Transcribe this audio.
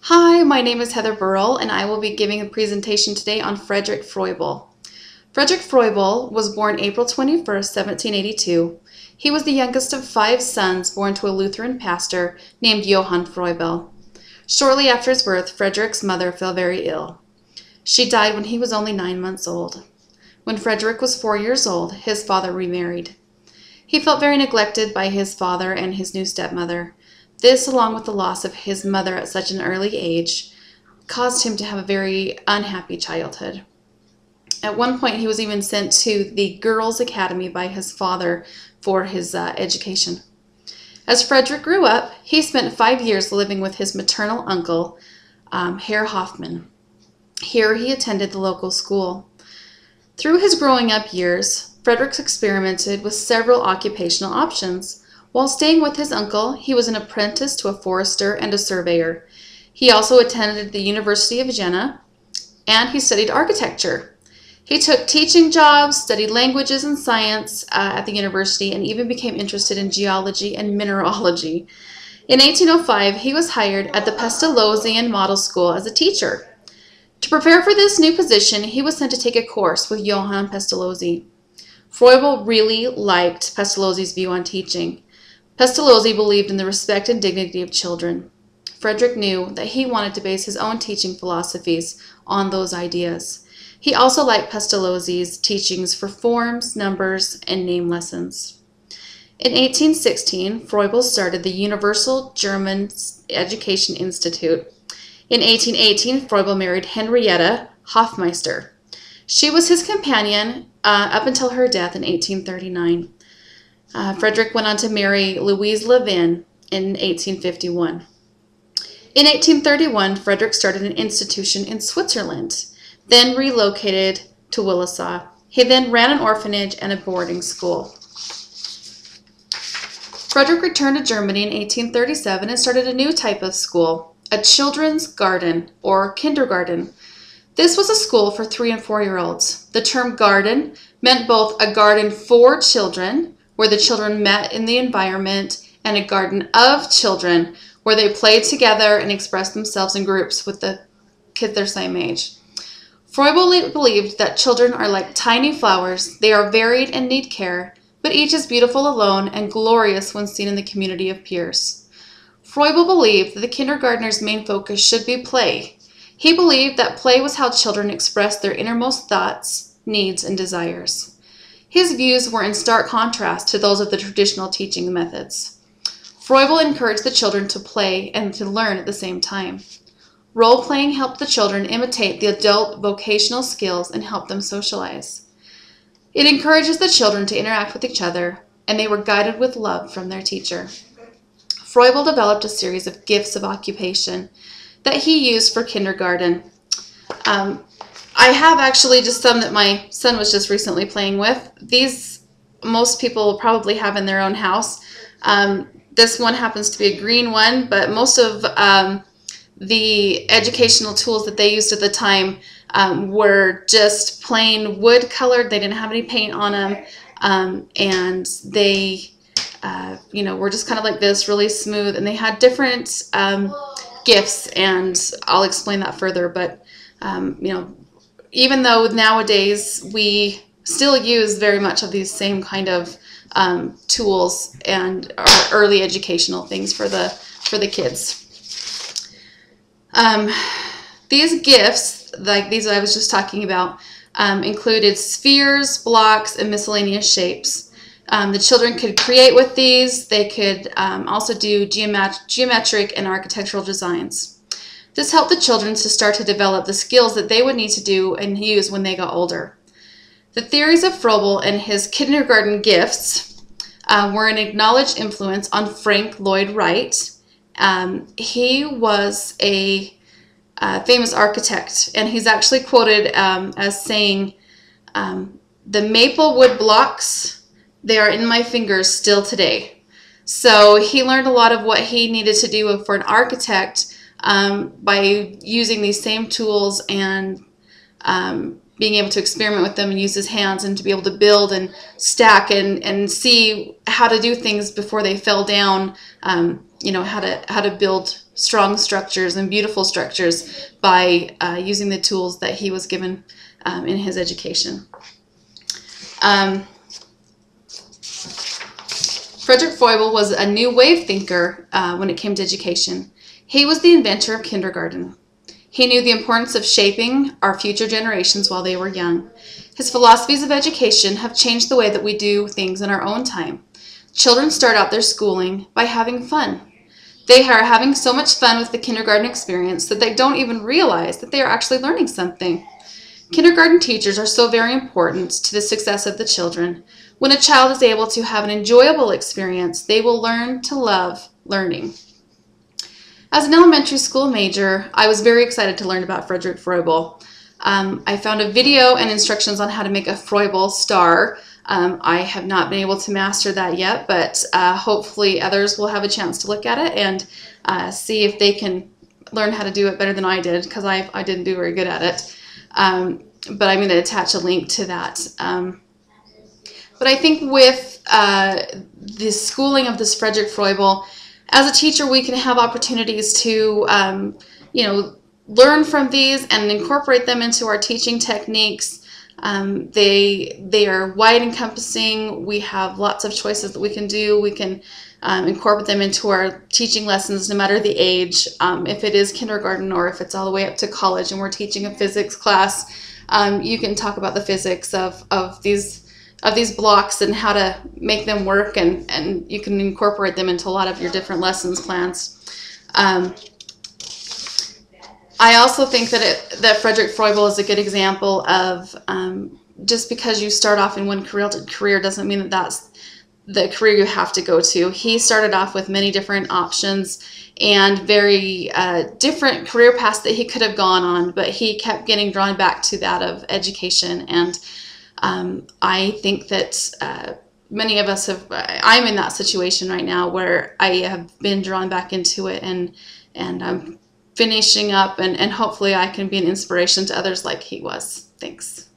Hi, my name is Heather Burrell, and I will be giving a presentation today on Friedrich Froebel. Friedrich Froebel was born April 21st, 1782. He was the youngest of 5 sons born to a Lutheran pastor named Johann Froebel. Shortly after his birth, Friedrich's mother fell very ill. She died when he was only 9 months old. When Friedrich was 4 years old, his father remarried. He felt very neglected by his father and his new stepmother. This, along with the loss of his mother at such an early age, caused him to have a very unhappy childhood. At one point, he was even sent to the Girls' Academy by his father for his education. As Friedrich grew up, he spent 5 years living with his maternal uncle, Herr Hoffmann. Here he attended the local school. Through his growing up years, Friedrich experimented with several occupational options. While staying with his uncle, he was an apprentice to a forester and a surveyor. He also attended the University of Jena, and he studied architecture. He took teaching jobs, studied languages and science at the university, and even became interested in geology and mineralogy. In 1805, he was hired at the Pestalozzian Model School as a teacher. To prepare for this new position, he was sent to take a course with Johann Pestalozzi. Froebel really liked Pestalozzi's view on teaching. Pestalozzi believed in the respect and dignity of children. Friedrich knew that he wanted to base his own teaching philosophies on those ideas. He also liked Pestalozzi's teachings for forms, numbers, and name lessons. In 1816, Froebel started the Universal German Education Institute. In 1818, Froebel married Henrietta Hofmeister. She was his companion up until her death in 1839. Friedrich went on to marry Louise Levin in 1851. In 1831, Friedrich started an institution in Switzerland, then relocated to Willisau. He then ran an orphanage and a boarding school. Friedrich returned to Germany in 1837 and started a new type of school, a children's garden or kindergarten. This was a school for 3- and 4-year-olds. The term garden meant both a garden for children, where the children met in the environment, and a garden of children, where they played together and expressed themselves in groups with the kids their same age. Froebel believed that children are like tiny flowers. They are varied and need care, but each is beautiful alone and glorious when seen in the community of peers. Froebel believed that the kindergartner's main focus should be play. He believed that play was how children expressed their innermost thoughts, needs, and desires. His views were in stark contrast to those of the traditional teaching methods. Froebel encouraged the children to play and to learn at the same time. Role-playing helped the children imitate the adult vocational skills and help them socialize. It encourages the children to interact with each other, and they were guided with love from their teacher. Froebel developed a series of gifts of occupation that he used for kindergarten. I have actually just some that my son was just recently playing with. These most people will probably have in their own house. This one happens to be a green one, but most of the educational tools that they used at the time were just plain wood colored. They didn't have any paint on them, and they were just kind of like this, really smooth, and they had different gifts, and I'll explain that further. But even though nowadays we still use very much of these same kind of tools and early educational things for the kids. These gifts, like these I was just talking about, included spheres, blocks, and miscellaneous shapes. The children could create with these. They could also do geometric and architectural designs. This helped the children to start to develop the skills that they would need to do and use when they got older. The theories of Froebel and his kindergarten gifts were an acknowledged influence on Frank Lloyd Wright. He was a famous architect, and he's actually quoted as saying, "The maple wood blocks, they are in my fingers still today." So he learned a lot of what he needed to do for an architect by using these same tools and being able to experiment with them and use his hands and to be able to build and stack and see how to do things before they fell down, how to build strong structures and beautiful structures by using the tools that he was given in his education. Friedrich Froebel was a new wave thinker when it came to education. He was the inventor of kindergarten. He knew the importance of shaping our future generations while they were young. His philosophies of education have changed the way that we do things in our own time. Children start out their schooling by having fun. They are having so much fun with the kindergarten experience that they don't even realize that they are actually learning something. Kindergarten teachers are so very important to the success of the children. When a child is able to have an enjoyable experience, they will learn to love learning. As an elementary school major, I was very excited to learn about Friedrich Froebel. I found a video and instructions on how to make a Froebel star. I have not been able to master that yet, but hopefully others will have a chance to look at it and see if they can learn how to do it better than I did, because I didn't do very good at it. But I'm going to attach a link to that. But I think with the schooling of this Friedrich Froebel, as a teacher, we can have opportunities to, learn from these and incorporate them into our teaching techniques. They are wide encompassing. We have lots of choices that we can do. We can incorporate them into our teaching lessons, no matter the age. If it is kindergarten or if it's all the way up to college and we're teaching a physics class, you can talk about the physics of these blocks and how to make them work, and you can incorporate them into a lot of your different lessons plans. I also think that Friedrich Froebel is a good example of just because you start off in one career doesn't mean that that's the career you have to go to. He started off with many different options and very different career paths that he could have gone on, but he kept getting drawn back to that of education. And I think that many of us have, I'm in that situation right now where I have been drawn back into it, and I'm finishing up, and hopefully I can be an inspiration to others like he was. Thanks.